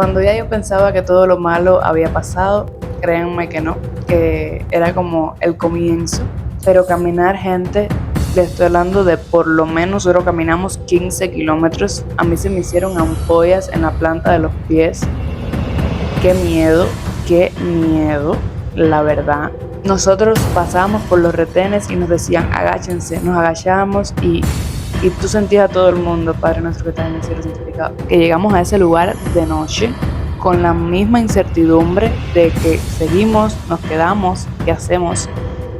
Cuando ya yo pensaba que todo lo malo había pasado, créanme que no, que era como el comienzo. Pero caminar, gente, les estoy hablando de por lo menos nosotros caminamos 15 kilómetros. A mí se me hicieron ampollas en la planta de los pies. Qué miedo, la verdad. Nosotros pasábamos por los retenes y nos decían agáchense, nos agachábamos y tú sentías a todo el mundo, Padre nuestro que estás en el cielo santificado. Que llegamos a ese lugar de noche con la misma incertidumbre de que seguimos, nos quedamos, ¿qué hacemos?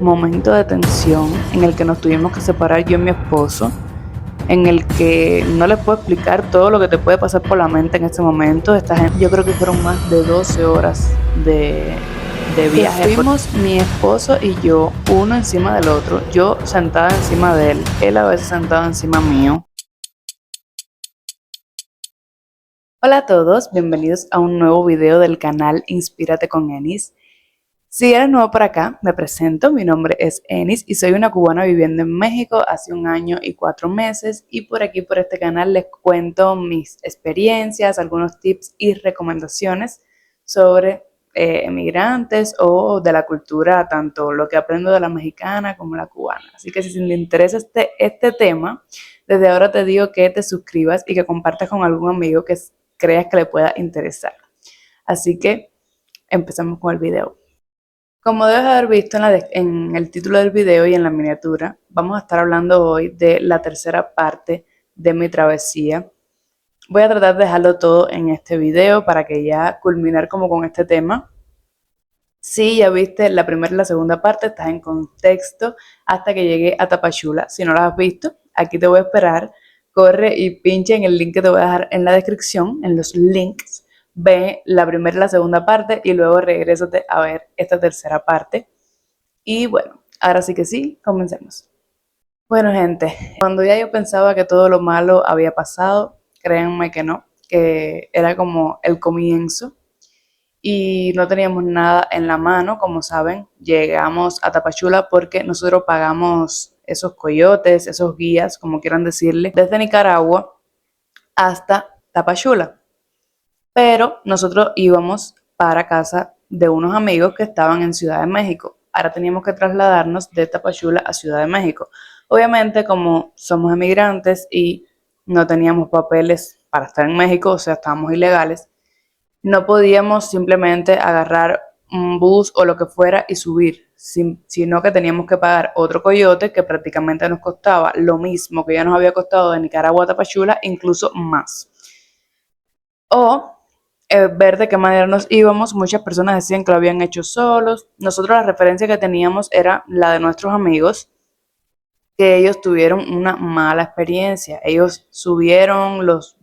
Momento de tensión en el que nos tuvimos que separar yo y mi esposo, en el que no les puedo explicar todo lo que te puede pasar por la mente en este momento. Esta gente, yo creo que fueron más de 12 horas de viaje. Fuimos mi esposo y yo, uno encima del otro, yo sentada encima de él a veces sentado encima mío. Hola a todos, bienvenidos a un nuevo video del canal Inspírate con Enis. Si eres nuevo por acá, me presento, mi nombre es Enis y soy una cubana viviendo en México hace 1 año y 4 meses, y por aquí por este canal les cuento mis experiencias, algunos tips y recomendaciones sobre emigrantes o de la cultura, tanto lo que aprendo de la mexicana como la cubana. Así que si te interesa este tema, desde ahora te digo que te suscribas y que compartas con algún amigo que creas que le pueda interesar. Así que empezamos con el video. Como debes haber visto en el título del video y en la miniatura, vamos a estar hablando hoy de la tercera parte de mi travesía. Voy a tratar de dejarlo todo en este video para que ya culminar como con este tema. Si ya viste la primera y la segunda parte, estás en contexto hasta que llegué a Tapachula. Si no la has visto, aquí te voy a esperar. Corre y pincha en el link que te voy a dejar en la descripción, en los links. Ve la primera y la segunda parte y luego regrésate a ver esta tercera parte. Y bueno, ahora sí que sí, comencemos. Bueno, gente, cuando ya yo pensaba que todo lo malo había pasado, créanme que no, que era como el comienzo y no teníamos nada en la mano. Como saben, llegamos a Tapachula porque nosotros pagamos esos coyotes, esos guías, como quieran decirle, desde Nicaragua hasta Tapachula. Pero nosotros íbamos para casa de unos amigos que estaban en Ciudad de México. Ahora teníamos que trasladarnos de Tapachula a Ciudad de México. Obviamente, como somos emigrantes y no teníamos papeles para estar en México, o sea, estábamos ilegales, no podíamos simplemente agarrar un bus o lo que fuera y subir, sino que teníamos que pagar otro coyote que prácticamente nos costaba lo mismo que ya nos había costado de Nicaragua a Tapachula, incluso más. O ver de qué manera nos íbamos. Muchas personas decían que lo habían hecho solos. Nosotros la referencia que teníamos era la de nuestros amigos, que ellos tuvieron una mala experiencia. Ellos subieron, los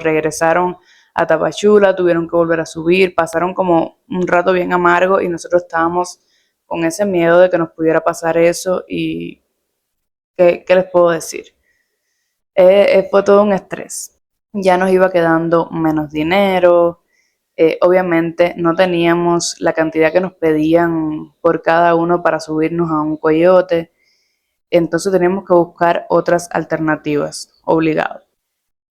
regresaron a Tapachula, tuvieron que volver a subir, pasaron como un rato bien amargo y nosotros estábamos con ese miedo de que nos pudiera pasar eso. Y ¿qué les puedo decir? Fue todo un estrés. Ya nos iba quedando menos dinero. Obviamente no teníamos la cantidad que nos pedían por cada uno para subirnos a un coyote. Entonces teníamos que buscar otras alternativas, obligado.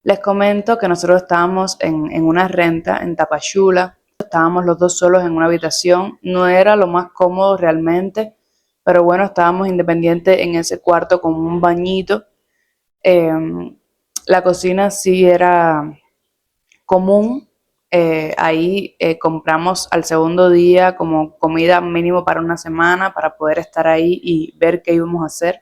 Les comento que nosotros estábamos en una renta en Tapachula. Estábamos los dos solos en una habitación. No era lo más cómodo realmente, pero bueno, estábamos independientes en ese cuarto con un bañito. La cocina sí era común. Ahí compramos al segundo día como comida mínimo para una semana para poder estar ahí y ver qué íbamos a hacer.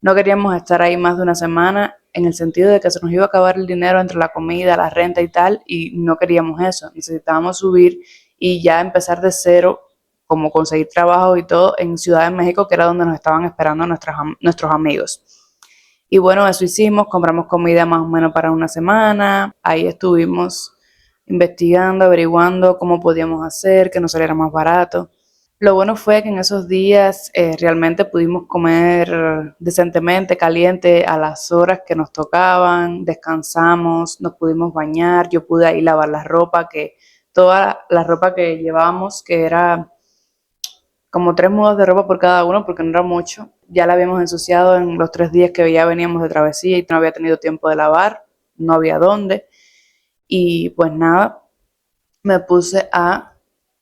No queríamos estar ahí más de una semana en el sentido de que se nos iba a acabar el dinero entre la comida, la renta y tal, y no queríamos eso. Necesitábamos subir y ya empezar de cero, como conseguir trabajo y todo en Ciudad de México, que era donde nos estaban esperando nuestros amigos. Y bueno, eso hicimos, compramos comida más o menos para una semana. Ahí estuvimos investigando, averiguando cómo podíamos hacer que nos saliera más barato. Lo bueno fue que en esos días realmente pudimos comer decentemente, caliente, a las horas que nos tocaban, descansamos, nos pudimos bañar, yo pude ahí lavar la ropa, que toda la ropa que llevábamos, que era como 3 mudas de ropa por cada uno, porque no era mucho, ya la habíamos ensuciado en los 3 días que ya veníamos de travesía y no había tenido tiempo de lavar, no había dónde. Y pues nada, Me puse a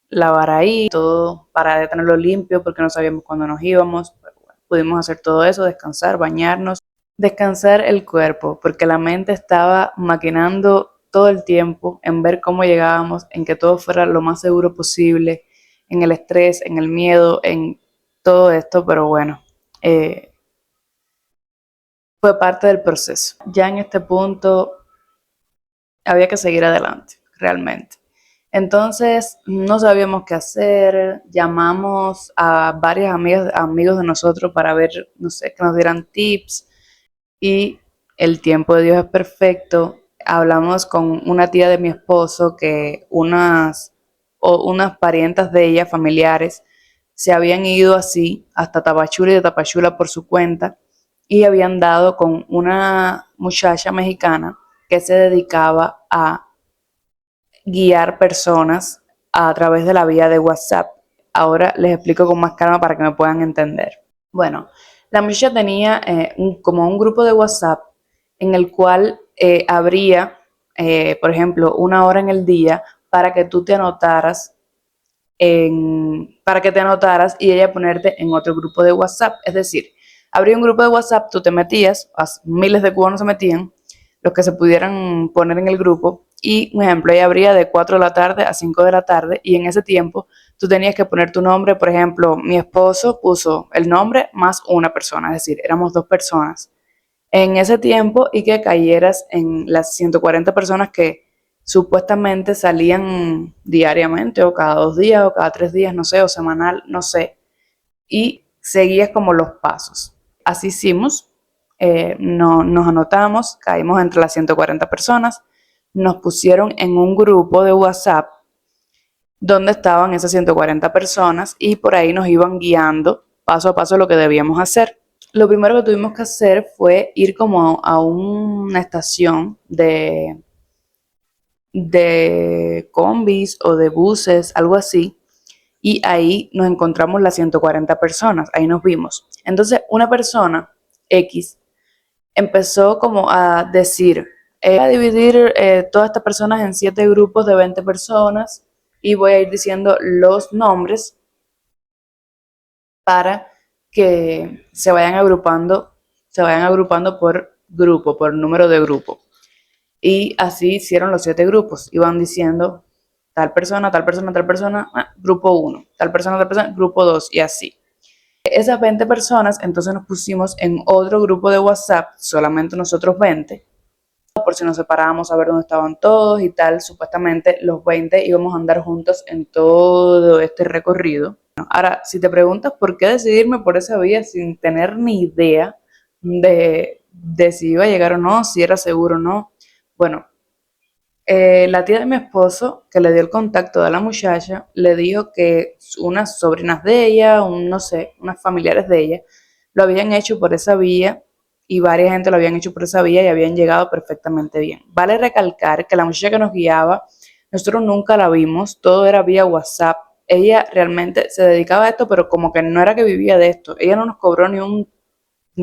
lavar ahí todo para tenerlo limpio porque no sabíamos cuándo nos íbamos. Pero bueno, pudimos hacer todo eso, descansar, bañarnos, descansar el cuerpo porque la mente estaba maquinando todo el tiempo en ver cómo llegábamos, en que todo fuera lo más seguro posible, en el estrés, en el miedo, en todo esto, pero bueno, eh, fue parte del proceso. Ya en este punto había que seguir adelante, realmente. Entonces no sabíamos qué hacer, llamamos a varias amigas, amigos de nosotros para ver, no sé, que nos dieran tips y el tiempo de Dios es perfecto. Hablamos con una tía de mi esposo que unas parientas de ella, familiares, se habían ido así hasta Tapachula y de Tapachula por su cuenta y habían dado con una muchacha mexicana que se dedicaba a guiar personas a través de la vía de WhatsApp. Ahora les explico con más calma para que me puedan entender. Bueno, la muchacha tenía como un grupo de WhatsApp en el cual habría, por ejemplo, una hora en el día para que tú te anotaras para que te anotaras y ella ponerte en otro grupo de WhatsApp. Es decir, habría un grupo de WhatsApp, tú te metías, miles de cubanos se metían, los que se pudieran poner en el grupo, y un ejemplo, ella abría de 4 de la tarde a 5 de la tarde, y en ese tiempo tú tenías que poner tu nombre. Por ejemplo, mi esposo puso el nombre más una persona, es decir, éramos 2 personas en ese tiempo, y que cayeras en las 140 personas que supuestamente salían diariamente o cada 2 días o cada 3 días, no sé, o semanal, no sé, y seguías como los pasos. Así hicimos, no, nos anotamos, caímos entre las 140 personas, nos pusieron en un grupo de WhatsApp donde estaban esas 140 personas y por ahí nos iban guiando paso a paso lo que debíamos hacer. Lo primero que tuvimos que hacer fue ir como a una estación de combis o de buses, algo así, y ahí nos encontramos las 140 personas, ahí nos vimos. Entonces una persona X empezó como a decir, voy a dividir todas estas personas en 7 grupos de 20 personas y voy a ir diciendo los nombres para que se vayan agrupando por grupo, por número de grupo. Y así hicieron los 7 grupos. Iban diciendo tal persona, tal persona, tal persona, grupo 1, tal persona, grupo 2 y así. Esas 20 personas, entonces nos pusimos en otro grupo de WhatsApp, solamente nosotros 20, por si nos separábamos a ver dónde estaban todos y tal. Supuestamente los 20 íbamos a andar juntos en todo este recorrido. Ahora, si te preguntas por qué decidirme por esa vía sin tener ni idea de si iba a llegar o no, si era seguro o no, bueno, la tía de mi esposo, que le dio el contacto de la muchacha, le dijo que unas sobrinas de ella, no sé, unas familiares de ella, lo habían hecho por esa vía y varias gente lo habían hecho por esa vía y habían llegado perfectamente bien. Vale recalcar que la muchacha que nos guiaba, nosotros nunca la vimos, todo era vía WhatsApp. Ella realmente se dedicaba a esto, pero como que no era que vivía de esto. Ella no nos cobró ni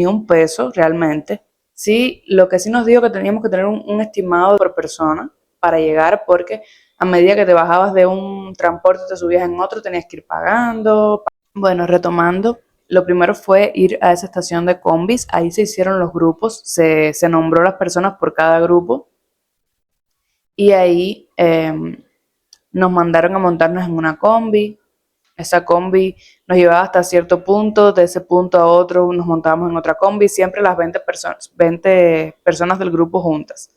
un peso realmente. Sí, lo que sí nos dijo que teníamos que tener un estimado por persona para llegar, porque a medida que te bajabas de un transporte y te subías en otro, tenías que ir pagando. Bueno, retomando, lo primero fue ir a esa estación de combis, ahí se hicieron los grupos, se nombró las personas por cada grupo y ahí nos mandaron a montarnos en una combi. Esa combi nos llevaba hasta cierto punto, de ese punto a otro nos montábamos en otra combi, siempre las 20 personas del grupo juntas.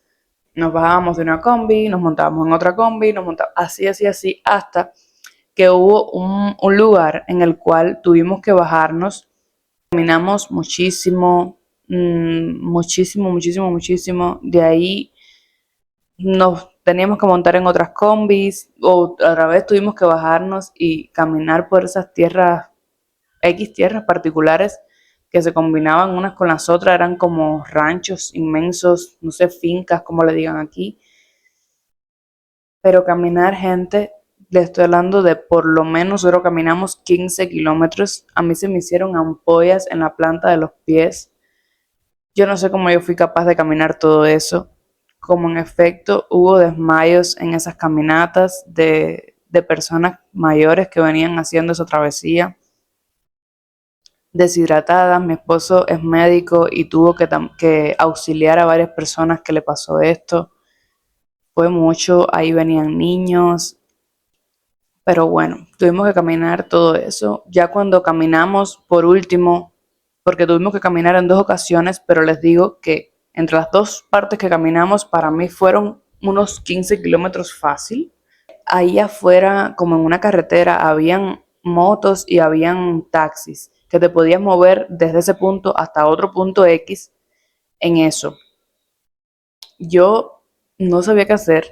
Nos bajábamos de una combi, nos montábamos en otra combi, así, así, así, hasta que hubo un lugar en el cual tuvimos que bajarnos. Caminamos muchísimo, muchísimo, muchísimo, muchísimo. De ahí nos teníamos que montar en otras combis, o otra vez tuvimos que bajarnos y caminar por esas tierras, X tierras particulares que se combinaban unas con las otras, eran como ranchos inmensos, no sé, fincas, como le digan aquí. Pero caminar, gente, le estoy hablando de por lo menos, nosotros caminamos 15 kilómetros, a mí se me hicieron ampollas en la planta de los pies. Yo no sé cómo yo fui capaz de caminar todo eso como en efecto hubo desmayos en esas caminatas de personas mayores que venían haciendo esa travesía, deshidratadas. Mi esposo es médico y tuvo que auxiliar a varias personas que le pasó esto. Fue mucho, ahí venían niños, pero bueno, tuvimos que caminar todo eso. Ya cuando caminamos, por último, porque tuvimos que caminar en 2 ocasiones, pero les digo que entre las 2 partes que caminamos, para mí fueron unos 15 kilómetros fácil. Ahí afuera, como en una carretera, habían motos y habían taxis que te podías mover desde ese punto hasta otro punto X en eso. Yo no sabía qué hacer.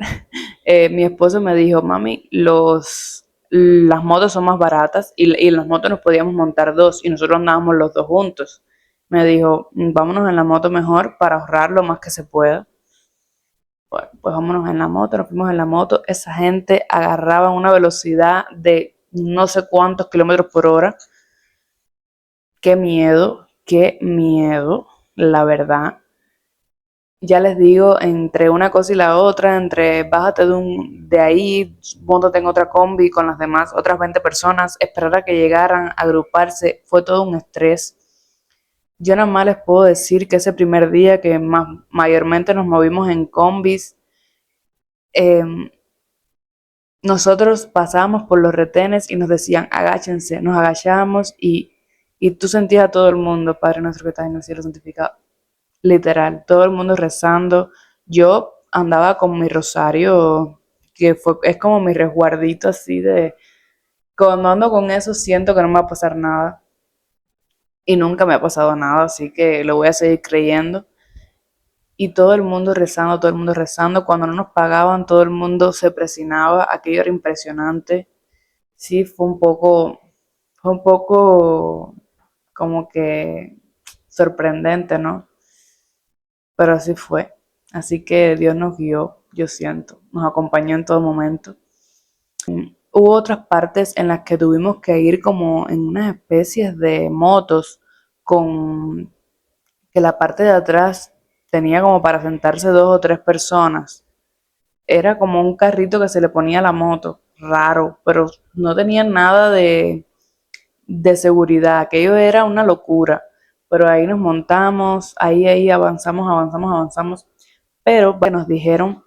Mi esposo me dijo, mami, las motos son más baratas y en las motos nos podíamos montar dos y nosotros andábamos los dos juntos. Me dijo, vámonos en la moto mejor para ahorrar lo más que se pueda. Bueno, pues vámonos en la moto, nos fuimos en la moto. Esa gente agarraba una velocidad de no sé cuántos kilómetros por hora. Qué miedo, la verdad. Ya les digo, entre una cosa y la otra, entre bájate de ahí, móntate en otra combi con las demás, otras 20 personas, esperar a que llegaran, agruparse, fue todo un estrés. Yo nada más les puedo decir que ese primer día que mayormente nos movimos en combis, eh, nosotros pasábamos por los retenes y nos decían, agáchense, nos agachábamos y tú sentías a todo el mundo, Padre nuestro que estás en el cielo, santificado. Literal, todo el mundo rezando. Yo andaba con mi rosario, es como mi resguardito así de, cuando ando con eso siento que no me va a pasar nada. Y nunca me ha pasado nada, así que lo voy a seguir creyendo. Y todo el mundo rezando, todo el mundo rezando. Cuando no nos pagaban, todo el mundo se presionaba. Aquello era impresionante. Sí, fue un poco como que sorprendente, ¿no? Pero así fue. Así que Dios nos guió, yo siento, nos acompañó en todo momento. Hubo otras partes en las que tuvimos que ir como en unas especies de motos con que la parte de atrás tenía como para sentarse 2 o 3 personas. Era como un carrito que se le ponía a la moto, raro, pero no tenía nada de seguridad. Aquello era una locura. Pero ahí nos montamos, ahí avanzamos, pero bueno, nos dijeron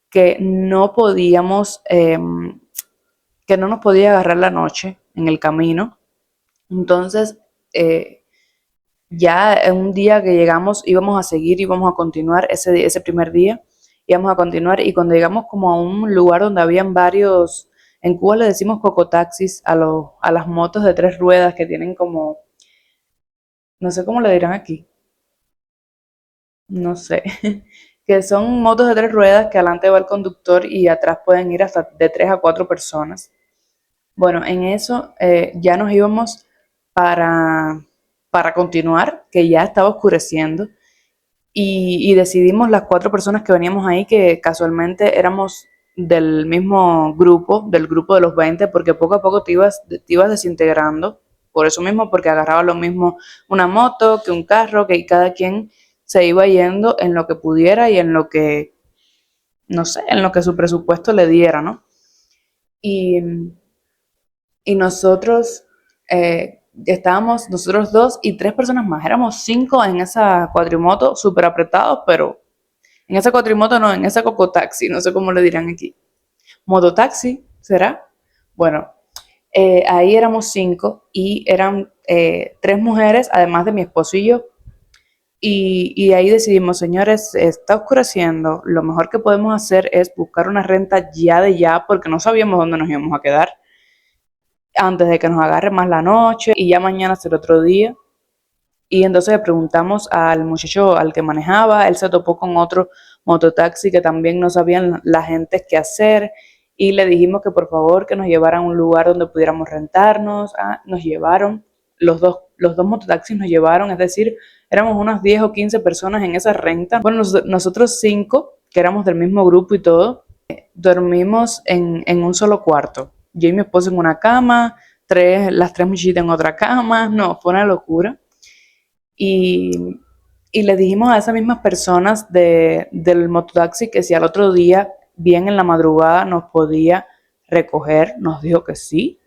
que no podíamos, que no nos podía agarrar la noche en el camino. Entonces, eh, ya en un día que llegamos íbamos a seguir, íbamos a continuar ese primer día, íbamos a continuar y cuando llegamos como a un lugar donde habían varios, en Cuba le decimos cocotaxis a las motos de 3 ruedas que tienen como, no sé cómo le dirán aquí, no sé, que son motos de 3 ruedas que adelante va el conductor y atrás pueden ir hasta de 3 a 4 personas. Bueno, en eso ya nos íbamos para, para continuar, que ya estaba oscureciendo, y decidimos las 4 personas que veníamos ahí, que casualmente éramos del mismo grupo, del grupo de los 20, porque poco a poco te ibas desintegrando, por eso mismo, porque agarraba lo mismo una moto que un carro, que cada quien se iba yendo en lo que pudiera y en lo que, no sé, en lo que su presupuesto le diera, ¿no? Y, y nosotros estábamos nosotros 2 y 3 personas más, éramos 5 en esa cuatrimoto, súper apretados, pero en esa cuatrimoto no, en esa cocotaxi, no sé cómo le dirán aquí. Mototaxi, ¿será? Bueno, ahí éramos 5 y eran 3 mujeres, además de mi esposo y yo. Y ahí decidimos, señores, está oscureciendo, lo mejor que podemos hacer es buscar una renta ya de ya, porque no sabíamos dónde nos íbamos a quedar, antes de que nos agarre más la noche y ya mañana será otro día. Y entonces le preguntamos al muchacho, al que manejaba, él se topó con otro mototaxi que también no sabían la gente qué hacer y le dijimos que por favor que nos llevaran a un lugar donde pudiéramos rentarnos. Nos llevaron, los dos mototaxis nos llevaron, es decir, éramos unas 10 o 15 personas en esa renta. Bueno, nosotros 5, que éramos del mismo grupo y todo, dormimos en un solo cuarto. Yo y mi esposo en una cama, las 3 muchachitas en otra cama, no, fue una locura. Y, Y les dijimos a esas mismas personas del mototaxi que si al otro día, bien en la madrugada, nos podía recoger, nos dijo que sí,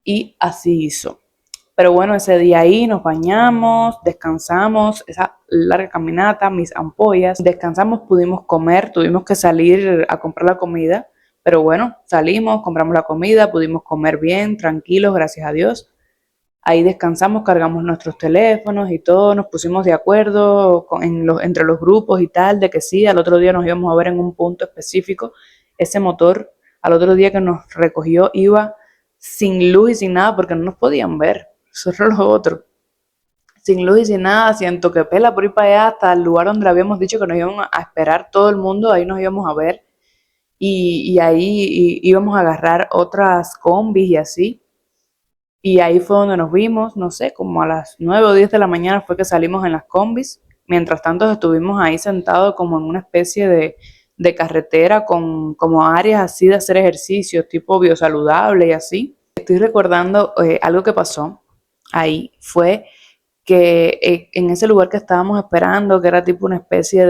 y así hizo. Pero bueno, ese día ahí nos bañamos, descansamos, esa larga caminata, mis ampollas, descansamos, pudimos comer, tuvimos que salir a comprar la comida, pero bueno, salimos, compramos la comida, pudimos comer bien, tranquilos, gracias a Dios. Ahí descansamos, cargamos nuestros teléfonos y todo, nos pusimos de acuerdo entre los grupos y tal, de que sí, al otro día nos íbamos a ver en un punto específico. Ese motor, al otro día que nos recogió, iba sin luz y sin nada porque no nos podían ver. Eso era lo otro. Sin luz y sin nada, siento que pela por ir para allá hasta el lugar donde le habíamos dicho que nos iban a esperar todo el mundo, ahí nos íbamos a ver y ahí íbamos a agarrar otras combis y así. Y ahí fue donde nos vimos, no sé, como a las 9 o 10 de la mañana fue que salimos en las combis. Mientras tanto estuvimos ahí sentados como en una especie de carretera con como áreas así de hacer ejercicio, tipo biosaludable y así. Estoy recordando algo que pasó ahí, fue que en ese lugar que estábamos esperando, que era tipo una especie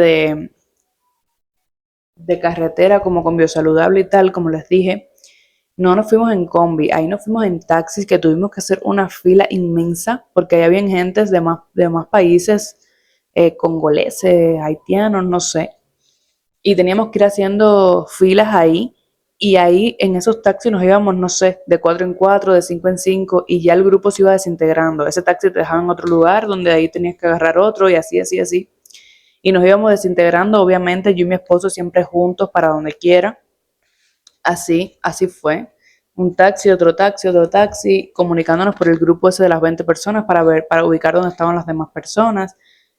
de carretera como con biosaludable y tal, como les dije, no nos fuimos en combi, ahí nos fuimos en taxis que tuvimos que hacer una fila inmensa porque ahí habían gentes de más países, congoleses, haitianos, no sé, y teníamos que ir haciendo filas ahí y ahí en esos taxis nos íbamos, no sé, de 4 en 4, de 5 en 5 y ya el grupo se iba desintegrando. Ese taxi te dejaba en otro lugar donde ahí tenías que agarrar otro y así, así, así. Y nos íbamos desintegrando, obviamente yo y mi esposo siempre juntos para donde quiera. Así, así fue. Un taxi, otro taxi, comunicándonos por el grupo ese de las 20 personas para ver, para ubicar dónde estaban las demás personas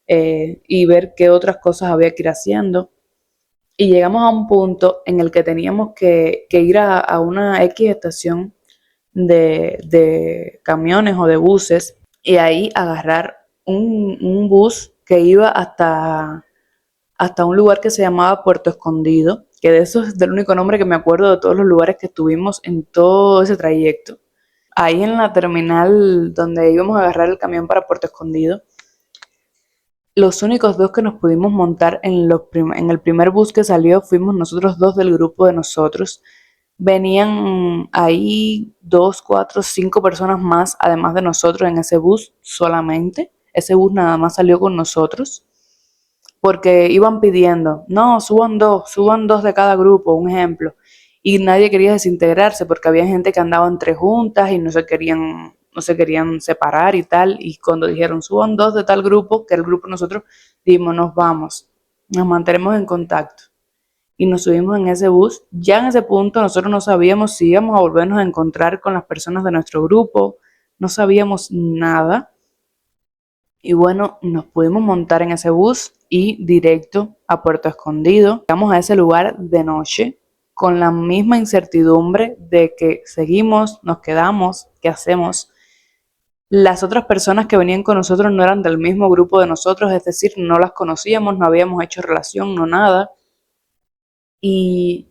y ver qué otras cosas había que ir haciendo. Y llegamos a un punto en el que teníamos que ir a una X estación de camiones o de buses y ahí agarrar un bus que iba hasta un lugar que se llamaba Puerto Escondido, que de eso es del único nombre que me acuerdo de todos los lugares que estuvimos en todo ese trayecto. Ahí en la terminal donde íbamos a agarrar el camión para Puerto Escondido, los únicos dos que nos pudimos montar en el primer bus que salió fuimos nosotros dos del grupo de nosotros. Venían ahí 2, 4, 5 personas más, además de nosotros, en ese bus solamente. Ese bus nada más salió con nosotros porque iban pidiendo, no, suban dos de cada grupo, un ejemplo. Y nadie quería desintegrarse porque había gente que andaba entre juntas y no se querían separar y tal. Y cuando dijeron, suban dos de tal grupo, que era el grupo de nosotros, dijimos, nos vamos, nos mantenemos en contacto. Y nos subimos en ese bus. Ya en ese punto nosotros no sabíamos si íbamos a volvernos a encontrar con las personas de nuestro grupo, no sabíamos nada. Y bueno, nos pudimos montar en ese bus y directo a Puerto Escondido. Llegamos a ese lugar de noche con la misma incertidumbre de que seguimos, nos quedamos, ¿qué hacemos? Las otras personas que venían con nosotros no eran del mismo grupo de nosotros, es decir, no las conocíamos, no habíamos hecho relación, no nada. Y,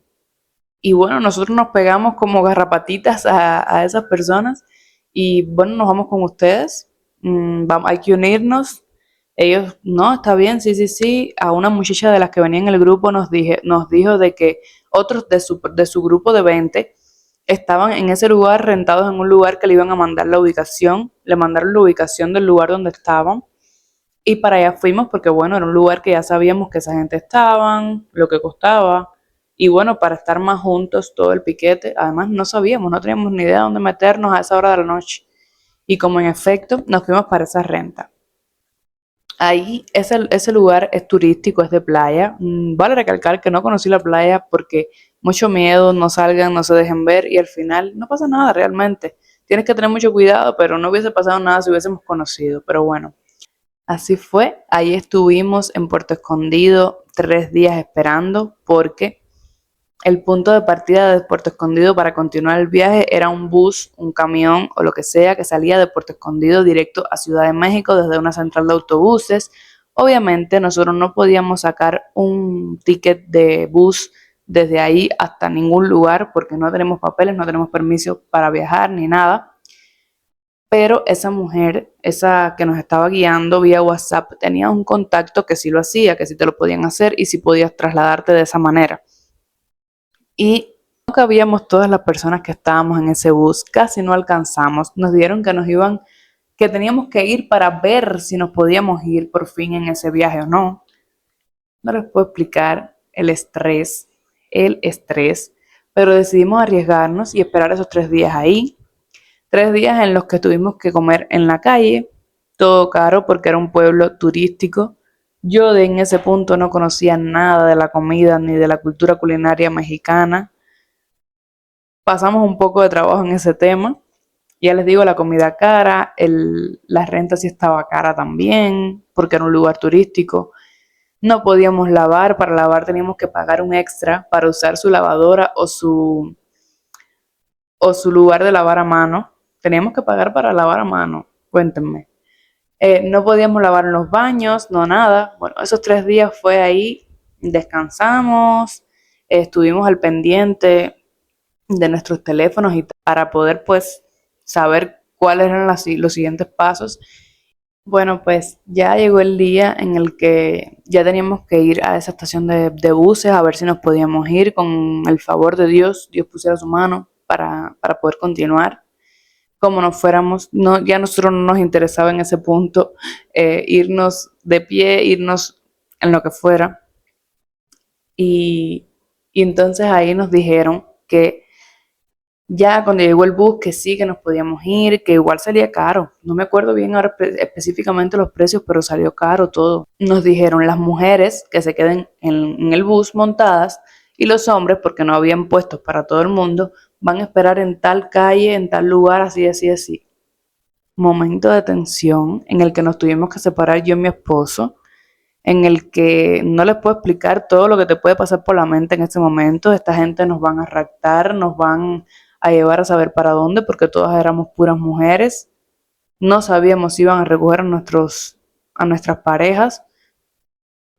y bueno, nosotros nos pegamos como garrapatitas a esas personas y bueno, nos vamos con ustedes, hay que unirnos. Ellos, no, está bien, sí, sí, sí. A una muchacha de las que venía en el grupo nos dijo de que otros de su grupo de 20 estaban en ese lugar, rentados en un lugar que le iban a mandar la ubicación, le mandaron la ubicación del lugar donde estaban y para allá fuimos porque bueno, era un lugar que ya sabíamos que esa gente estaban, lo que costaba y bueno, para estar más juntos todo el piquete, además no sabíamos, no teníamos ni idea de dónde meternos a esa hora de la noche y como en efecto nos fuimos para esa renta. Ahí ese lugar es turístico, es de playa. Vale recalcar que no conocí la playa porque mucho miedo, no salgan, no se dejen ver y al final no pasa nada realmente. Tienes que tener mucho cuidado, pero no hubiese pasado nada si hubiésemos conocido. Pero bueno, así fue. Ahí estuvimos en Puerto Escondido 3 días esperando porque el punto de partida de Puerto Escondido para continuar el viaje era un bus, un camión o lo que sea que salía de Puerto Escondido directo a Ciudad de México desde una central de autobuses. Obviamente nosotros no podíamos sacar un ticket de bus desde ahí hasta ningún lugar porque no tenemos papeles, no tenemos permiso para viajar ni nada. pero esa mujer, esa que nos estaba guiando vía WhatsApp, tenía un contacto que sí lo hacía, que sí te lo podían hacer y sí podías trasladarte de esa manera. Y no cabíamos todas las personas que estábamos en ese bus, casi no alcanzamos. Nos dieron que teníamos que ir para ver si nos podíamos ir por fin en ese viaje o no. No les puedo explicar el estrés, pero decidimos arriesgarnos y esperar esos 3 días ahí. 3 días en los que tuvimos que comer en la calle, todo caro porque era un pueblo turístico. Yo en ese punto no conocía nada de la comida ni de la cultura culinaria mexicana. Pasamos un poco de trabajo en ese tema. Ya les digo, la comida cara, la renta sí estaba cara también, porque era un lugar turístico. No podíamos lavar, para lavar teníamos que pagar un extra para usar su lavadora o su lugar de lavar a mano. Teníamos que pagar para lavar a mano, cuéntenme. No podíamos lavar en los baños, no nada. Bueno, esos 3 días fue ahí, descansamos, estuvimos al pendiente de nuestros teléfonos y para poder pues saber cuáles eran los siguientes pasos. Bueno, pues ya llegó el día en el que ya teníamos que ir a esa estación de buses a ver si nos podíamos ir con el favor de Dios. Dios pusiera su mano para poder continuar. Como nos fuéramos, no, ya a nosotros no nos interesaba en ese punto irnos de pie, irnos en lo que fuera. Y, y entonces ahí nos dijeron que ya cuando llegó el bus, que sí, que nos podíamos ir, que igual salía caro. No me acuerdo bien ahora específicamente los precios, pero salió caro todo. Nos dijeron las mujeres que se queden en el bus montadas y los hombres, porque no habían puestos para todo el mundo, van a esperar en tal calle, en tal lugar, así, así, así. Momento de tensión en el que nos tuvimos que separar yo y mi esposo, en el que no les puedo explicar todo lo que te puede pasar por la mente en este momento. Esta gente nos van a raptar, nos van a llevar a saber para dónde, porque todas éramos puras mujeres. No sabíamos si iban a recoger a nuestras parejas.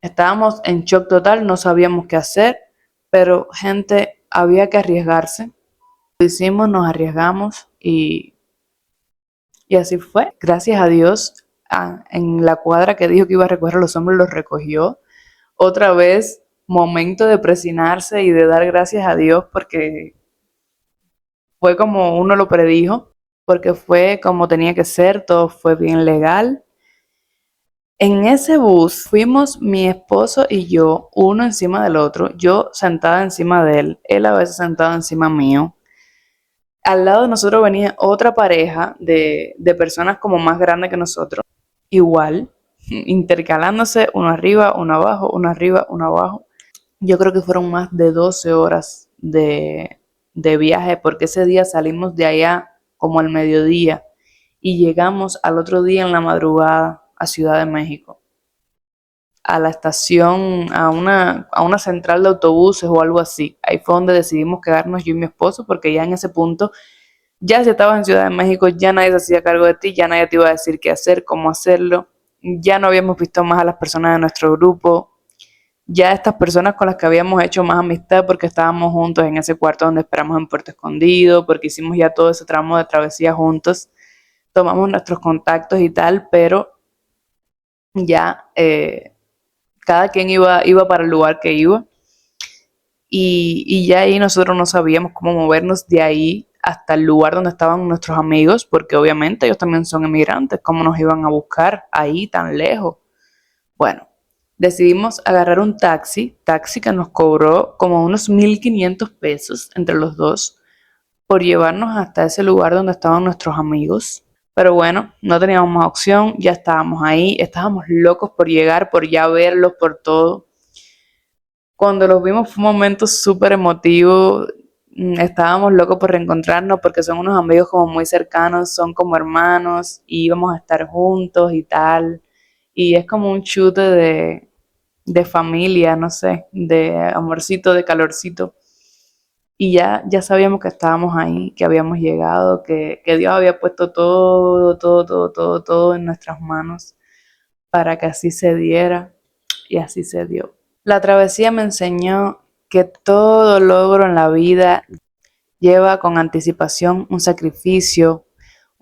Estábamos en shock total, no sabíamos qué hacer, pero gente, había que arriesgarse. Lo hicimos, nos arriesgamos y así fue. Gracias a Dios, en la cuadra que dijo que iba a recoger a los hombres, los recogió. Otra vez, momento de presionarse y de dar gracias a Dios porque fue como uno lo predijo, porque fue como tenía que ser, todo fue bien legal. En ese bus fuimos mi esposo y yo, uno encima del otro, yo sentada encima de él a veces sentado encima mío. Al lado de nosotros venía otra pareja de personas como más grandes que nosotros, igual, intercalándose, uno arriba, uno abajo, uno arriba, uno abajo. Yo creo que fueron más de 12 horas de viaje, porque ese día salimos de allá como al mediodía y llegamos al otro día en la madrugada a Ciudad de México, a la estación, a una central de autobuses o algo así. Ahí fue donde decidimos quedarnos yo y mi esposo, porque ya en ese punto, ya si estabas en Ciudad de México, ya nadie se hacía cargo de ti, ya nadie te iba a decir qué hacer, cómo hacerlo. Ya no habíamos visto más a las personas de nuestro grupo. Ya estas personas con las que habíamos hecho más amistad porque estábamos juntos en ese cuarto donde esperamos en Puerto Escondido, porque hicimos ya todo ese tramo de travesía juntos, tomamos nuestros contactos y tal, pero ya cada quien iba para el lugar que iba y ya ahí nosotros no sabíamos cómo movernos de ahí hasta el lugar donde estaban nuestros amigos, porque obviamente ellos también son emigrantes, ¿cómo nos iban a buscar ahí tan lejos? Bueno, decidimos agarrar un taxi que nos cobró como unos 1,500 pesos entre los dos por llevarnos hasta ese lugar donde estaban nuestros amigos. Pero bueno, no teníamos más opción, ya estábamos ahí, estábamos locos por llegar, por ya verlos, por todo. Cuando los vimos fue un momento súper emotivo, estábamos locos por reencontrarnos porque son unos amigos como muy cercanos, son como hermanos y íbamos a estar juntos y tal. Y es como un chute de familia, no sé, de amorcito, de calorcito. Y ya sabíamos que estábamos ahí, que habíamos llegado, que Dios había puesto todo, todo, todo, todo, todo en nuestras manos para que así se diera y así se dio. La travesía me enseñó que todo logro en la vida lleva con anticipación un sacrificio,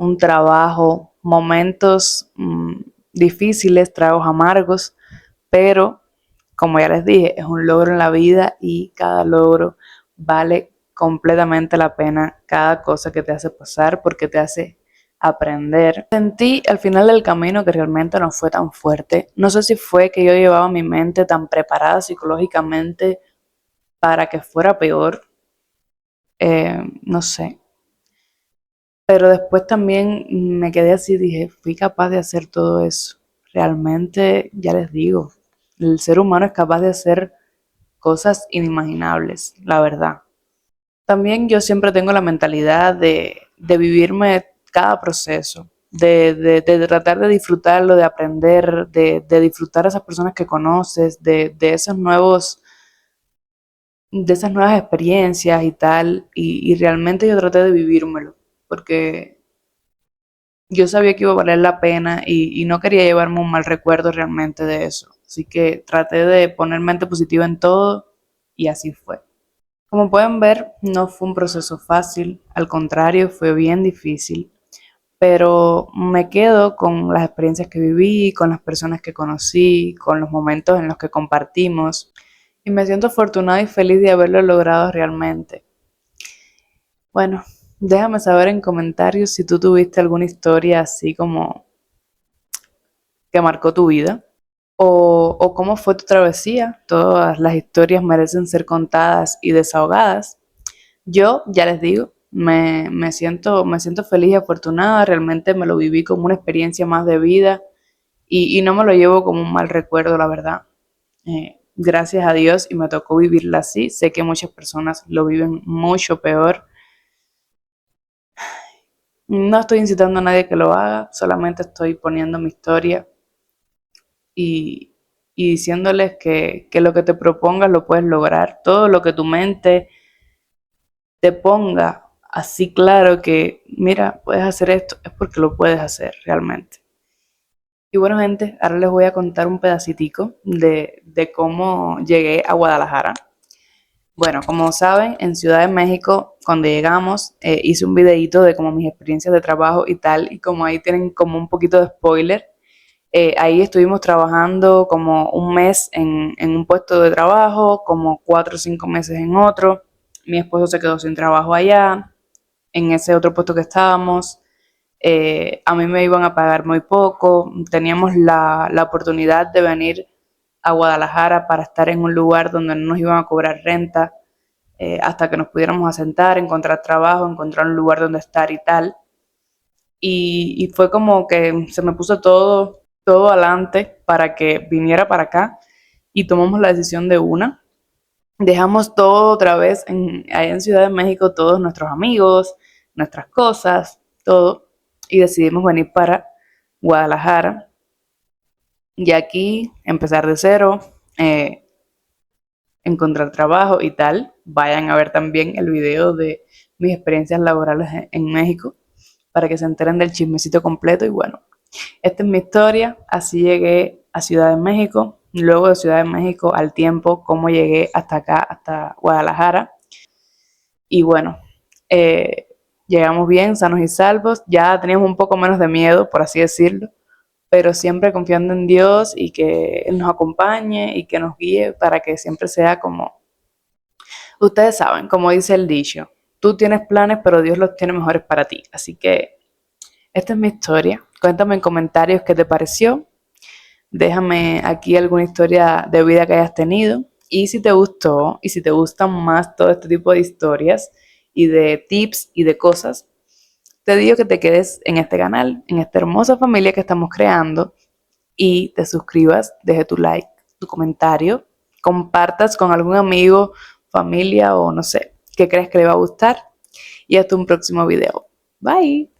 un trabajo, momentos difíciles, tragos amargos, pero como ya les dije, es un logro en la vida y cada logro vale completamente la pena, cada cosa que te hace pasar porque te hace aprender. Sentí al final del camino que realmente no fue tan fuerte. No sé si fue que yo llevaba mi mente tan preparada psicológicamente para que fuera peor, no sé. Pero después también me quedé así, dije, fui capaz de hacer todo eso. Realmente, ya les digo, el ser humano es capaz de hacer cosas inimaginables, la verdad. También yo siempre tengo la mentalidad de vivirme cada proceso, de tratar de disfrutarlo, de aprender, de disfrutar a esas personas que conoces, de esos nuevos, de esas nuevas experiencias y tal. Y realmente yo traté de vivírmelo, porque yo sabía que iba a valer la pena y no quería llevarme un mal recuerdo realmente de eso. Así que traté de poner mente positiva en todo y así fue. Como pueden ver, no fue un proceso fácil, al contrario, fue bien difícil, pero me quedo con las experiencias que viví, con las personas que conocí, con los momentos en los que compartimos y me siento afortunada y feliz de haberlo logrado realmente. Bueno, déjame saber en comentarios si tú tuviste alguna historia así como que marcó tu vida o cómo fue tu travesía. Todas las historias merecen ser contadas y desahogadas. Yo, ya les digo, me siento feliz y afortunada, realmente me lo viví como una experiencia más de vida y no me lo llevo como un mal recuerdo, la verdad. Gracias a Dios y me tocó vivirla así. Sé que muchas personas lo viven mucho peor. No estoy incitando a nadie que lo haga, solamente estoy poniendo mi historia y, y diciéndoles que lo que te propongas lo puedes lograr. Todo lo que tu mente te ponga así claro que, mira, puedes hacer esto, es porque lo puedes hacer realmente. Y bueno, gente, ahora les voy a contar un pedacitico de cómo llegué a Guadalajara. Bueno, como saben, en Ciudad de México, cuando llegamos, hice un videito de como mis experiencias de trabajo y tal, y como ahí tienen como un poquito de spoiler, ahí estuvimos trabajando como un mes en un puesto de trabajo, como 4 o 5 meses en otro. Mi esposo se quedó sin trabajo allá, en ese otro puesto que estábamos. A mí me iban a pagar muy poco. Teníamos la oportunidad de venir a Guadalajara para estar en un lugar donde no nos iban a cobrar renta hasta que nos pudiéramos asentar, encontrar trabajo, encontrar un lugar donde estar y tal. Y fue como que se me puso todo adelante para que viniera para acá y tomamos la decisión de una. Dejamos todo otra vez allá en Ciudad de México, todos nuestros amigos, nuestras cosas, todo, y decidimos venir para Guadalajara y aquí empezar de cero, encontrar trabajo y tal. Vayan a ver también el video de mis experiencias laborales en México para que se enteren del chismecito completo y bueno, esta es mi historia, así llegué a Ciudad de México, luego de Ciudad de México al tiempo, cómo llegué hasta acá, hasta Guadalajara. Y bueno, eh, llegamos bien, sanos y salvos, ya teníamos un poco menos de miedo, por así decirlo, pero siempre confiando en Dios y que Él nos acompañe y que nos guíe para que siempre sea como, ustedes saben, como dice el dicho, tú tienes planes, pero Dios los tiene mejores para ti. Así que esta es mi historia. Cuéntame en comentarios qué te pareció. Déjame aquí alguna historia de vida que hayas tenido. Y si te gustó y si te gustan más todo este tipo de historias y de tips y de cosas, te digo que te quedes en este canal, en esta hermosa familia que estamos creando y te suscribas, deje tu like, tu comentario, compartas con algún amigo, familia o no sé, que crees que le va a gustar. Y hasta un próximo video. Bye.